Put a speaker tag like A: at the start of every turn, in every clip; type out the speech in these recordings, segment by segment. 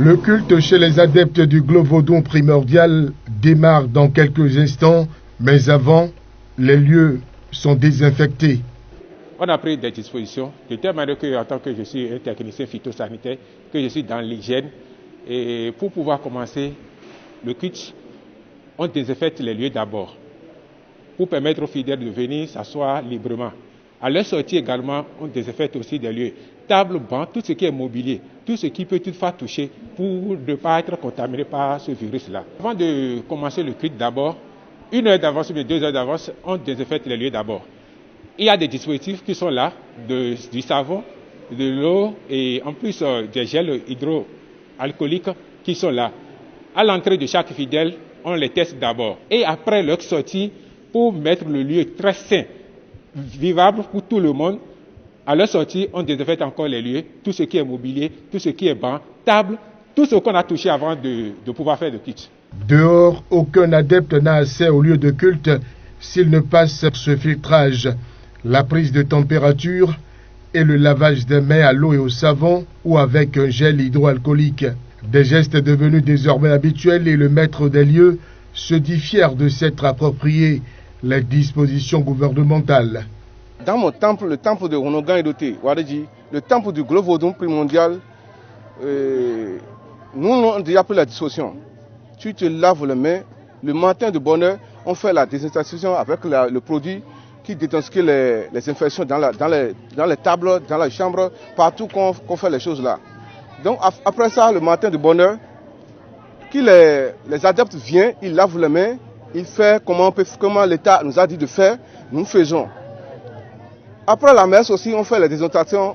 A: Le culte chez les adeptes du Glos-Vaudon primordial démarre dans quelques instants, mais avant, les lieux sont désinfectés.
B: On a pris des dispositions de telle manière que, en tant que je suis un technicien phytosanitaire, que je suis dans l'hygiène, et pour pouvoir commencer le culte, on désinfecte les lieux d'abord, pour permettre aux fidèles de venir s'asseoir librement. À leur sortie également, on désinfecte aussi des lieux. Table, banc, tout ce qui est mobilier, tout ce qui peut toutefois toucher pour ne pas être contaminé par ce virus-là. Avant de commencer le culte d'abord, 1 heure d'avance ou 2 heures d'avance, on désinfecte les lieux d'abord. Il y a des dispositifs qui sont là, du savon, de l'eau et en plus des gels hydroalcooliques qui sont là. À l'entrée de chaque fidèle, on les teste d'abord. Et après leur sortie, pour mettre le lieu très sain, vivable pour tout le monde, à leur sortie, on désinfecte encore les lieux, tout ce qui est mobilier, tout ce qui est banc, table, tout ce qu'on a touché avant de pouvoir faire le culte.
A: Dehors, aucun adepte n'a accès au lieu de culte s'il ne passe ce filtrage. La prise de température et le lavage des mains à l'eau et au savon ou avec un gel hydroalcoolique. Des gestes devenus désormais habituels et le maître des lieux se dit fier de s'être approprié les dispositions gouvernementales.
C: Dans mon temple, le temple de Ronogan Edoté, le temple du Glos-Vaudon primordial, nous on a déjà pris la disposition. Tu te laves les mains, le matin de bonne heure, on fait la désinfection avec le produit qui détoxifie les infections dans les tables, dans la chambre, partout qu'on fait les choses là. Donc après ça, le matin de bonne heure, les adeptes viennent, ils lavent les mains, ils font comment l'État nous a dit de faire, nous faisons. Après la messe aussi, on fait la désinfection.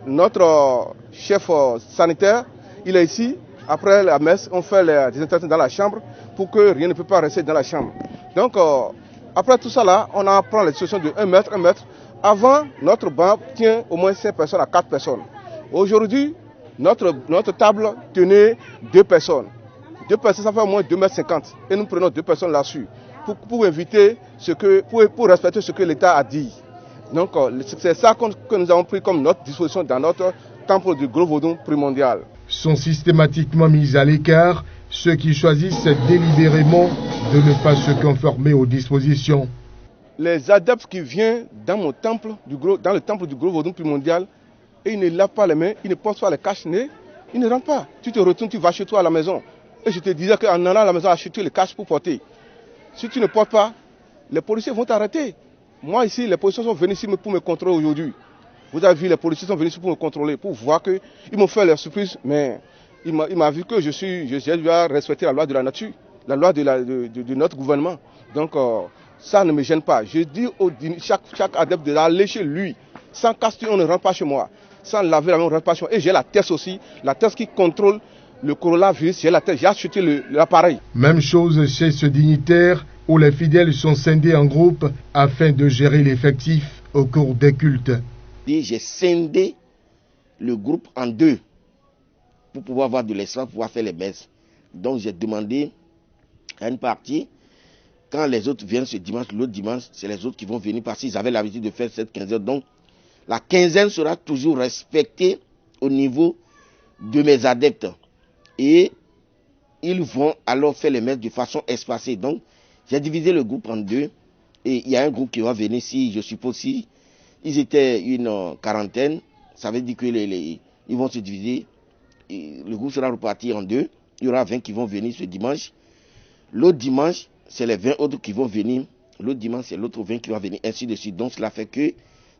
C: Notre chef sanitaire, il est ici. Après la messe, on fait la désinfection dans la chambre pour que rien ne peut pas rester dans la chambre. Donc, après tout ça là, on prend les dispositions de 1 mètre, 1 mètre. Avant, notre banc tient au moins 5 personnes à 4 personnes. Aujourd'hui, notre table tenait 2 personnes. 2 personnes, ça fait au moins 2,50 m. Et nous prenons 2 personnes là-dessus pour éviter pour respecter ce que l'État a dit. Donc, c'est ça que nous avons pris comme notre disposition dans notre temple du Glos-Vaudon primordial.
A: Sont systématiquement mis à l'écart ceux qui choisissent délibérément de ne pas se conformer aux dispositions.
C: Les adeptes qui viennent dans mon temple, dans le temple du Glos-Vaudon primordial, et ils ne lavent pas les mains, ils ne portent pas les cache-nez, ils ne rentrent pas. Tu te retournes, tu vas chez toi à la maison. Et je te disais qu'en allant à la maison, acheter les caches pour porter. Si tu ne portes pas, les policiers vont t'arrêter. Moi ici, les policiers sont venus ici pour me contrôler aujourd'hui. Vous avez vu, les policiers sont venus ici pour me contrôler, pour voir qu'ils m'ont fait leur surprise, mais il m'a vu que je dois respecter la loi de la nature, la loi de notre gouvernement. Donc ça ne me gêne pas. Je dis chaque adepte d'aller chez lui. Sans casque, on ne rentre pas chez moi. Sans laver la main, on ne rentre pas chez moi. Et j'ai la test aussi, la test qui contrôle le coronavirus, j'ai acheté l'appareil.
A: Même chose chez ce dignitaire où les fidèles sont scindés en groupe afin de gérer l'effectif au cours des cultes.
D: J'ai scindé le groupe en 2 pour pouvoir avoir de l'espace, pour pouvoir faire les messes. Donc j'ai demandé à une partie, quand les autres viennent ce dimanche, l'autre dimanche, c'est les autres qui vont venir parce qu'ils avaient l'habitude de faire cette quinzaine. Donc la quinzaine sera toujours respectée au niveau de mes adeptes. Et ils vont alors faire les messes de façon espacée. Donc, j'ai divisé le groupe en 2. Et il y a un groupe qui va venir, si je suppose, si ils étaient une quarantaine, ça veut dire qu'ils vont se diviser. Et le groupe sera reparti en 2. Il y aura 20 qui vont venir ce dimanche. L'autre dimanche, c'est les 20 autres qui vont venir. L'autre dimanche, c'est l'autre 20 qui va venir, ainsi de suite. Donc, cela fait que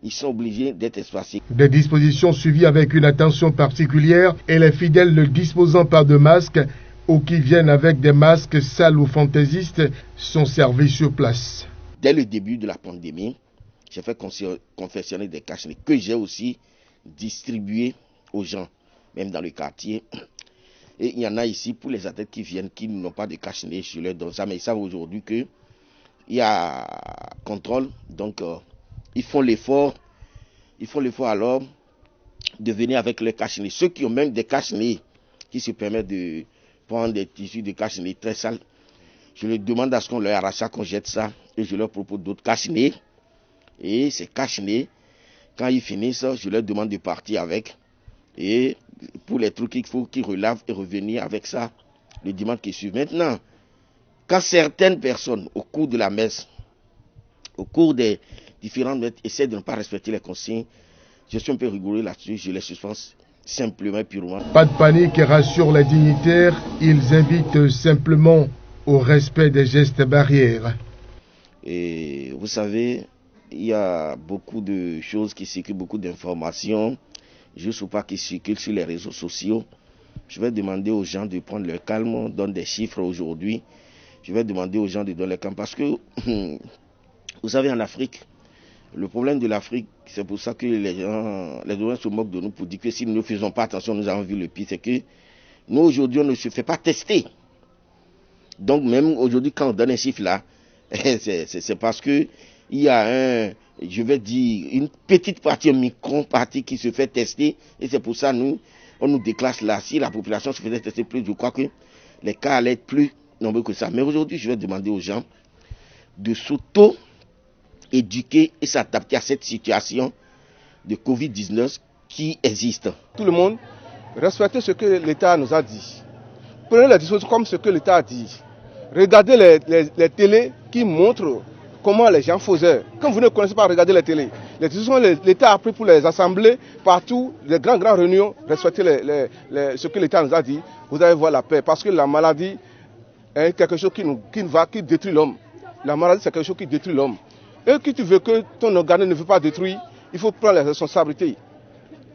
D: ils sont obligés d'être espacés.
A: Des dispositions suivies avec une attention particulière et les fidèles ne disposant pas de masques ou qui viennent avec des masques sales ou fantaisistes sont servis sur place.
D: Dès le début de la pandémie, j'ai fait confectionner des cache-nez que j'ai aussi distribués aux gens, même dans le quartier. Et il y en a ici pour les adeptes qui viennent, qui n'ont pas de cache-nez, je leur donne ça, mais ils savent aujourd'hui qu'il y a contrôle, donc ils font l'effort alors de venir avec les cache-nez. Ceux qui ont même des cache-nez, qui se permettent de prendre des tissus de cache-nez très sales, je leur demande à ce qu'on leur arrache ça, qu'on jette ça, et je leur propose d'autres cache-nez. Et ces cache-nez, quand ils finissent, je leur demande de partir avec, et pour les trucs qu'il faut qu'ils relavent et revenir avec ça le dimanche qui suit. Maintenant, quand certaines personnes, au cours de la messe, au cours des différentes messes, essaient de ne pas respecter les consignes, je suis un peu rigoureux là-dessus, je les suspends simplement et purement.
A: Pas de panique et rassure les dignitaires, ils invitent simplement au respect des gestes barrières.
D: Et vous savez, il y a beaucoup de choses qui circulent, beaucoup d'informations, juste ou pas qui circulent sur les réseaux sociaux. Je vais demander aux gens de prendre le calme, on donne des chiffres aujourd'hui. Je vais demander aux gens de donner le calme parce que, vous savez, en Afrique, le problème de l'Afrique, c'est pour ça que les gens se moquent de nous pour dire que si nous ne faisons pas attention, nous avons vu le pire, c'est que nous aujourd'hui, on ne se fait pas tester. Donc même aujourd'hui, quand on donne un chiffre là, c'est parce que il y a je vais dire, une petite partie, un micro-partie qui se fait tester, et c'est pour ça on nous déclasse là. Si la population se faisait tester plus, je crois que les cas allaient être plus nombreux que ça. Mais aujourd'hui, je vais demander aux gens de s'auto-éduquer et s'adapter à cette situation de Covid-19 qui existe.
C: Tout le monde, respectez ce que l'État nous a dit. Prenez les dispositions comme ce que l'État a dit. Regardez les télés qui montrent comment les gens faisaient. Quand vous ne connaissez pas, regardez les télés. Les décisions, l'État a pris pour les assemblées, partout, les grandes réunions, respectez ce que l'État nous a dit. Vous allez voir la paix. Parce que la maladie est quelque chose qui détruit l'homme. La maladie, c'est quelque chose qui détruit l'homme. Et que tu veux que ton organe ne veut pas détruire, il faut prendre les responsabilités.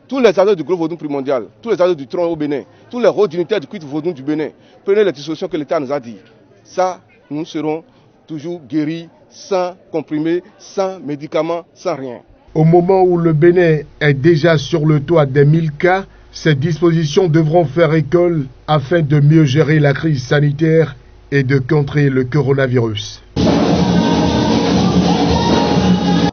C: Tous les adeptes du gros vaudou primordial, tous les adeptes du tronc au Bénin, tous les hauts dignitaires du culte vaudou du Bénin, prenez les dispositions que l'État nous a dit. Ça, nous serons toujours guéris, sans comprimés, sans médicaments, sans rien.
A: Au moment où le Bénin est déjà sur le toit des 1000 cas, ces dispositions devront faire école afin de mieux gérer la crise sanitaire et de contrer le coronavirus.